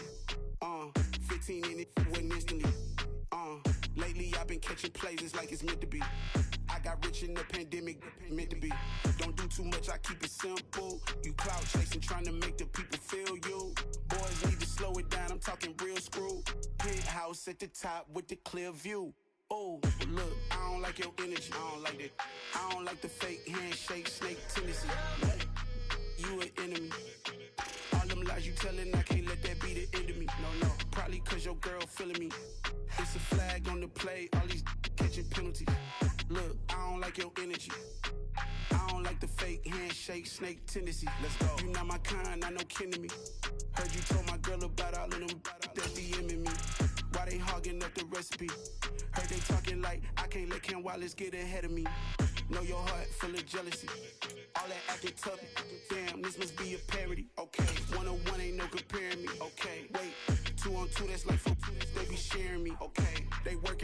15 in it, wasn't instantly. Lately I've been catching plays, it's like it's meant to be. I got rich in the pandemic, meant to be. Don't do too much, I keep it simple. You clout chasing, trying to make the people feel you. Boys need to slow it down, I'm talking real screw. Penthouse at the top with the clear view. Oh, look, I don't like your energy, I don't like that. I don't like the fake handshake, snake tendency. You an enemy. All them lies you telling, I can't let that be the end of me. No, probably cause your girl feeling me. It's a flag on the play, all these catching penalties. Look, I don't like your energy. I don't like the fake handshake, snake tendency. Let's go. You not my kind, I know kin to me. Heard you told my girl about all of them that DMing me. Why they hogging up the recipe? Heard they talking like I can't let Ken Wallace get ahead of me. Know your heart full of jealousy. All that acting tough, damn, this must be a parody. Okay, 1-on-1 ain't no comparing me. Okay, wait, 2-on-2, that's like 4, they be sharing me. Okay, they working.